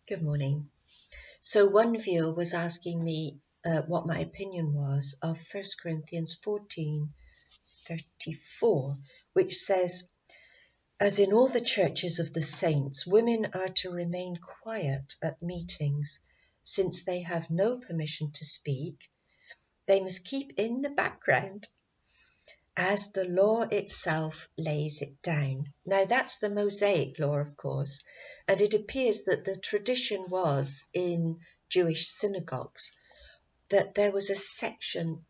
Good morning. So one viewer was asking me what my opinion was of 1 Corinthians 14:34, which says, "As in all the churches of the saints, women are to remain quiet at meetings, since they have no permission to speak. They must keep in the background, as the law itself lays it down." Now that's the Mosaic law, of course, and it appears that the tradition was in Jewish synagogues that there was a section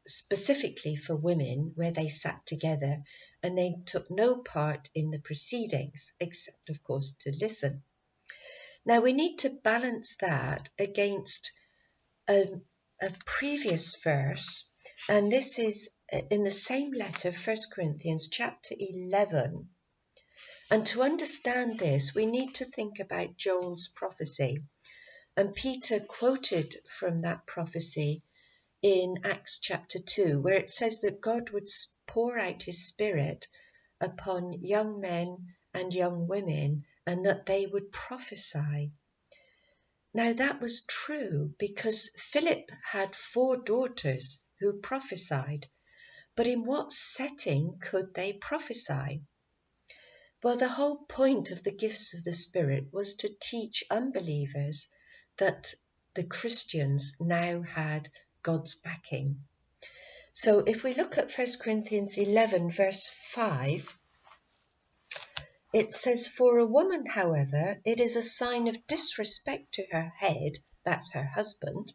specifically for women where they sat together and they took no part in the proceedings, except, of course, to listen. Now we need to balance that against a previous verse, and this is in the same letter, 1 Corinthians chapter 11. And to understand this, we need to think about Joel's prophecy. And Peter quoted from that prophecy in Acts chapter 2, where it says that God would pour out his Spirit upon young men and young women, and that they would prophesy. Now that was true because Philip had 4 daughters who prophesied, but in what setting could they prophesy? Well, the whole point of the gifts of the Spirit was to teach unbelievers that the Christians now had God's backing. So if we look at 1 Corinthians 11 verse 5, it says, "For a woman, however, it is a sign of disrespect to her head," that's her husband,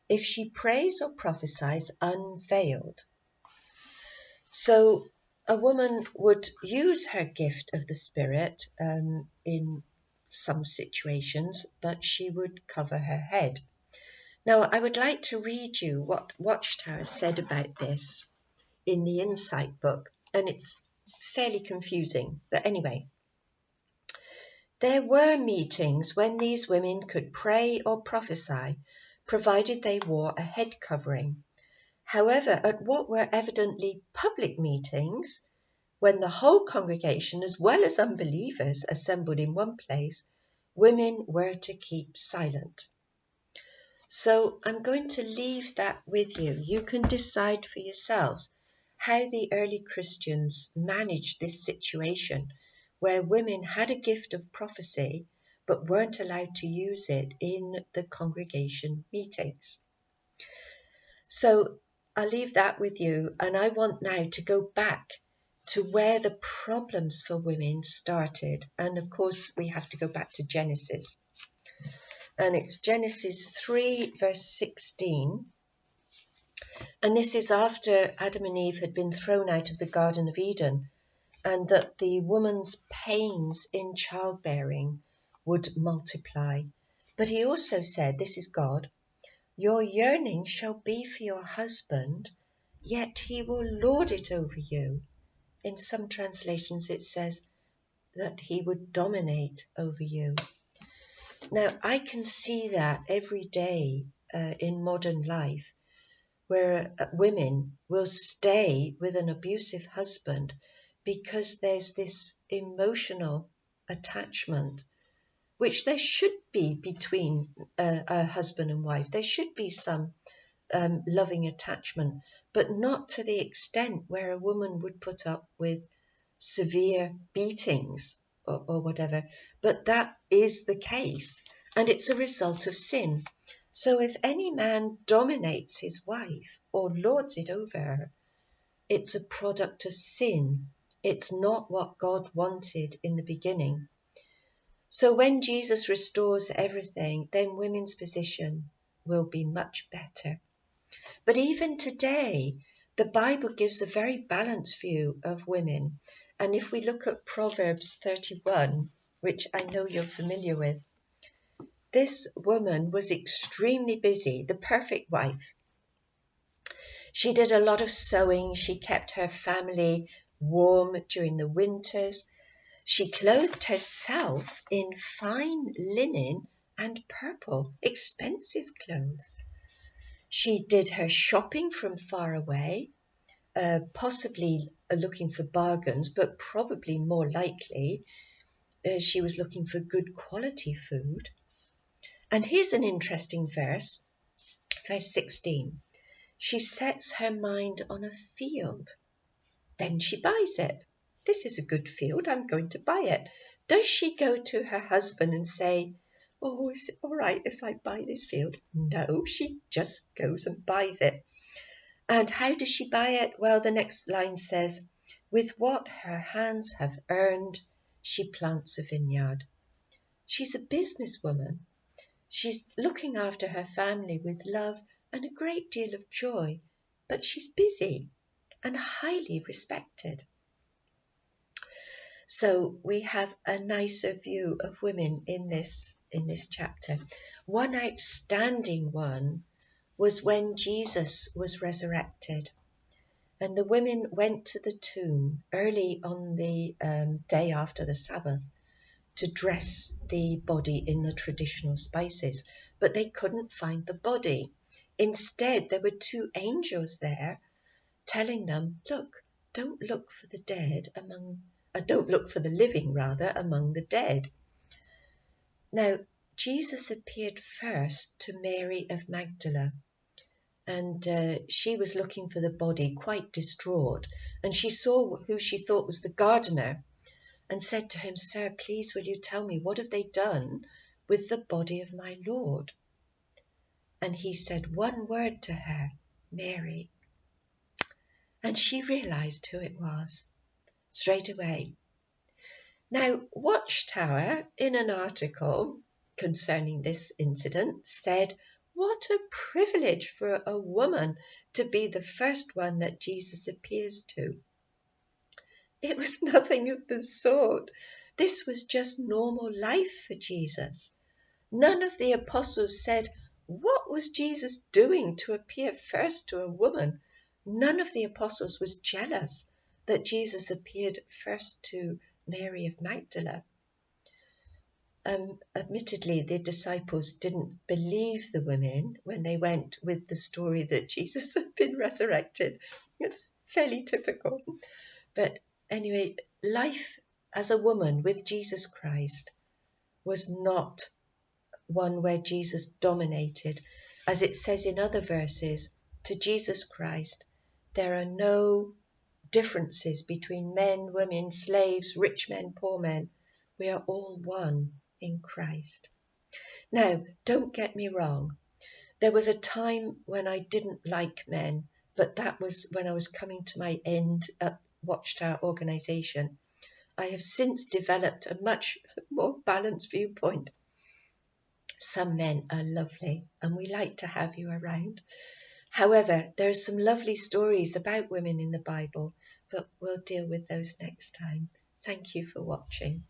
"if she prays or prophesies unveiled." So a woman would use her gift of the Spirit in some situations, but she would cover her head. Now, I would like to read you what Watchtower said about this in the Insight book, and it's fairly confusing, but anyway. "There were meetings when these women could pray or prophesy, provided they wore a head covering. However, at what were evidently public meetings, when the whole congregation, as well as unbelievers, assembled in one place, women were to keep silent." So I'm going to leave that with you. You can decide for yourselves how the early Christians managed this situation where women had a gift of prophecy but weren't allowed to use it in the congregation meetings. So I'll leave that with you, and I want now to go back to where the problems for women started. And of course, we have to go back to Genesis. And it's Genesis 3, verse 16. And this is after Adam and Eve had been thrown out of the Garden of Eden, and that the woman's pains in childbearing would multiply. But he also said, this is God, "Your yearning shall be for your husband, yet he will lord it over you." In some translations it says that he would dominate over you. Now I can see that every day in modern life, where women will stay with an abusive husband because there's this emotional attachment, which there should be between a husband and wife. There should be some loving attachment, but not to the extent where a woman would put up with severe beatings or whatever. But that is the case, and it's a result of sin. So if any man dominates his wife or lords it over her, it's a product of sin. It's not what God wanted in the beginning. So when Jesus restores everything, then women's position will be much better. But even today, the Bible gives a very balanced view of women. And if we look at Proverbs 31, which I know you're familiar with, this woman was extremely busy, the perfect wife. She did a lot of sewing. She kept her family warm during the winters. She clothed herself in fine linen and purple, expensive clothes. She did her shopping from far away, possibly looking for bargains, but probably more likely she was looking for good quality food. And here's an interesting verse 16. She sets her mind on a field, then she buys it. This is a good field, I'm going to buy it. Does she go to her husband and say, oh, is it all right if I buy this field? No, she just goes and buys it. And how does she buy it? Well, the next line says, with what her hands have earned, she plants a vineyard. She's a businesswoman. She's looking after her family with love and a great deal of joy, but she's busy and highly respected. So we have a nicer view of women in this chapter. One outstanding one was when Jesus was resurrected, and the women went to the tomb early on the day after the Sabbath to dress the body in the traditional spices, but they couldn't find the body. Instead, there were two angels there telling them, look, don't look for the dead don't look for the living, rather, among the dead. Now, Jesus appeared first to Mary of Magdala, and she was looking for the body, quite distraught, and she saw who she thought was the gardener and said to him, Sir, please will you tell me, what have they done with the body of my Lord? And he said one word to her, Mary. And she realized who it was straight away. Now, Watchtower, in an article concerning this incident, said, what a privilege for a woman to be the first one that Jesus appears to. It was nothing of the sort. This was just normal life for Jesus. None of the apostles said, what was Jesus doing to appear first to a woman? None of the apostles was jealous that Jesus appeared first to Mary of Magdala. Admittedly, the disciples didn't believe the women when they went with the story that Jesus had been resurrected. It's fairly typical. But anyway, life as a woman with Jesus Christ was not one where Jesus dominated. As it says in other verses, to Jesus Christ, there are no differences between men, women, slaves, rich men, poor men. We are all one in Christ. Now, don't get me wrong. There was a time when I didn't like men, but that was when I was coming to my end at Watchtower organisation. I have since developed a much more balanced viewpoint. Some men are lovely and we like to have you around. However, there are some lovely stories about women in the Bible, but we'll deal with those next time. Thank you for watching.